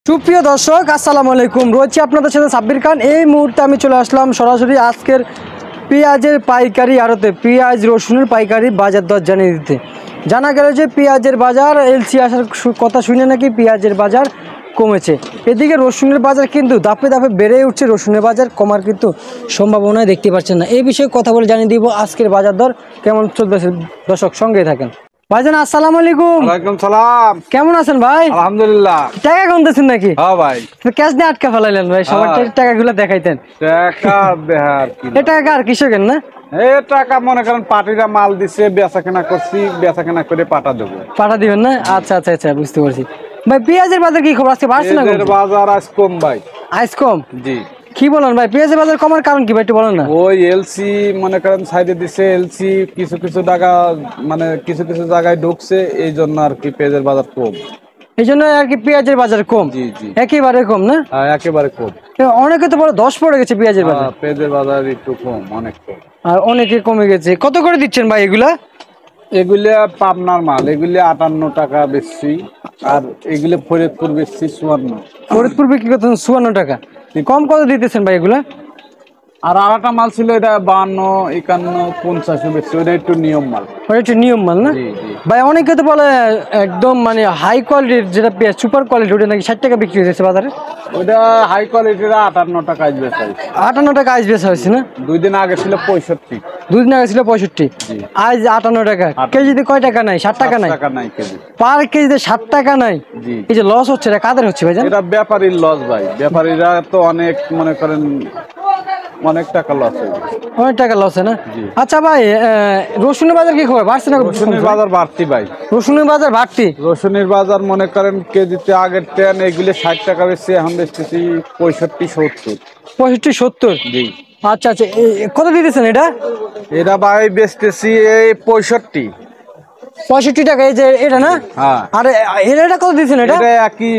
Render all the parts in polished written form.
সুপ্রিয় দর্শক আসসালামু আলাইকুম, রয়েছে আপনাদের সাথে সাব্বির খান। এই মুহূর্তে আমি চলে আসলাম সরাসরি আজকের পেঁয়াজের পাইকারি আড়তে পেঁয়াজ রসুনের পাইকারি বাজার দর জানিয়ে দিতে। জানা গেল যে পেঁয়াজের বাজার এলসি আসার কথা শুনে নাকি পেঁয়াজের বাজার কমেছে, এদিকে রসুনের বাজার কিন্তু ধাপে ধাপে বেড়ে উঠছে। রসুনের বাজার কমার কিন্তু সম্ভাবনায় দেখতে পাচ্ছেন না। এই বিষয়ে কথা বলে জানিয়ে দিব আজকের বাজার দর কেমন চলতেছে। দর্শক সঙ্গেই থাকেন। ভাইজান আসসালামু আলাইকুম। ওয়ালাইকুম সালাম। কেমন আছেন ভাই? আলহামদুলিল্লাহ। টাকা গুনতেছেন নাকি? হ্যাঁ ভাই। ক্যাশ দিয়ে আটকা ফেলাইলেন ভাই, সবার টাকাগুলো দেখাইতেন। টাকা দেহার কি এ টাকা আর কৃষকের না? এই টাকা মনে করেন পার্টিরা মাল দিছে, বেচা কেনা করছি, বেচা কেনা করে পাঠা দেবো। পাঠা দিবেন না? আচ্ছা আচ্ছা আচ্ছা, বুঝতে পারছি। ভাই পেঁয়াজের বাজার কি খবর, আজকে বাড়ছে না? পেঁয়াজের বাজার আজ কম ভাই। আজ কম? জি। কি বলেন ভাই, পেঁয়াজের বাজার কমার কারণ কি ভাই একটু বলেন না। ওই এলসি মনে করেন সাইডে দিছে, এলসি কিছু কিছু টাকা মানে কিছু কিছু জায়গায় ঢুকছে, এই জন্য আর কি পেঁয়াজের বাজার কম। এই জন্য আর কি পেঁয়াজের বাজার কম? জি জি, একেবারে কম না? একেবারে কম। অনেকে তো বড় 10 পড়ে গেছে পেঁয়াজের বাজার। পেঁয়াজের বাজার একটু কম, অনেক কম। আর অনেকে কমে গেছে। কত করে দিচ্ছেন ভাই এগুলা? এগুলা পাবনার মাল, এগুলি 58 টাকা বেশি, আর এগুলো ফরিদপুর বেশি 54। ফরিদপুর বিক্রি করতেন 54 টাকা, কম কত দিতেছেন ভাই এগুলা? আর আরেকটা মাল ছিল এটা 52, 51, 50 বেশি, ওটা একটু নিয়ম মাল। ওটা একটু নিয়ম মাল না? জি জি। ভাই অনেকে তো বলে একদম মানে হাই কোয়ালিটির যেটা পেঁয়াজ, সুপার কোয়ালিটি, ওটা নাকি 60 টাকা বিক্রি হয়েছে বাজারে। ওটা হাই কোয়ালিটির 58 টাকা আসবে। 58 টাকা আজ বেচা হয়েছে না? 2 দিন আগে ছিল 65। 2 দিন আগে ছিল 65, জি। আজ 58 টাকা। কেজিতে কয় টাকা নাই? 60 টাকা নাই? টাকা নাই কেজি। পার কেজিতে 60 টাকা নাই। জি। এই যে লস হচ্ছে, এটা কাদের হচ্ছে ভাই জান? এটা ব্যাপারীর লস ভাই, ব্যাপারীরা তো অনেক মনে করেন অনেক টাকা লস হয়ে গেছে। অনেক টাকা লস না? জি। আচ্ছা ভাই, রসুনের বাজার কি খবর, বাড়ছে না? রসুনের বাজার বাড়তি ভাই। রসুনের বাজার বাড়তি? রসুনের বাজার মনে করেন কেজিতে আগের ট্রেন এগুলি 60 টাকা বেশি, এখন বেচতেছি 65, 70। 65, 70? জি। আচ্ছা আচ্ছা, কত দিতেছেন এটা? এটা ভাই বেচতেছি এই 65। 65 টাকা, এই যে এটা না? হ্যাঁ। আর এটা কত দিতেছেন? এটা এটা একই,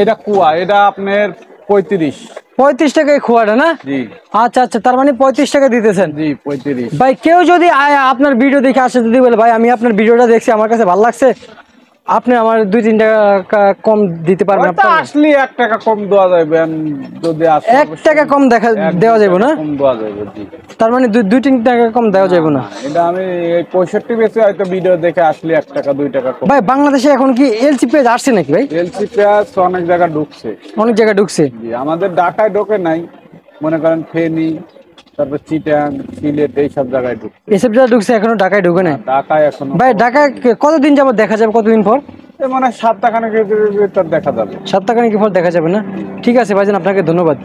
এটা কুয়া, এটা আপনার 35। 35 টাকায় খোয়াটা না? জি আচ্ছা আচ্ছা, তার মানে 35 টাকা দিতেছেন। জি, 35। ভাই কেউ যদি আপনার ভিডিও দেখে আসে, যদি বলে ভাই আমি আপনার ভিডিওটা দেখছি, আমার কাছে ভালো লাগছে, আপনি আমার 2-3 টাকা কম দিতে পারবেন? ওটা আসলে 1 টাকা কম দেওয়া যাবে, যদি আসে 1 টাকা কম দেওয়া যাবে না? কম দেওয়া যাবে। জি। তার মানে 2-3 টাকা কম দেওয়া যাবে না? এটা আমি এই 65 বেশি, হয়তো ভিডিও দেখে আসলে 1 টাকা 2 টাকা কম। ভাই বাংলাদেশে এখন কি এলসি পেঁয়াজ আসছে নাকি ভাই? এলসি পেঁয়াজ অনেক জায়গা ঢুকছে। অনেক জায়গায় ঢুকছে? জি, আমাদের ঢাকায় ঢোকে নাই, মনে করেন ফেনী, তারপর চিটাং, সিলেট, এইসব জায়গায় ঢুকছে। এসব জায়গায় ঢুকছে, এখনো ঢাকায় ঢুকে নাই? ঢাকায় এখনো। ভাই ঢাকায় কতদিন যাবত দেখা যাবে, কতদিন পর? মানে 7 টাকা নাকি দেখা যাবে। 7 টাকা নাকি পর দেখা যাবে না? ঠিক আছে ভাইজান, আপনাকে ধন্যবাদ।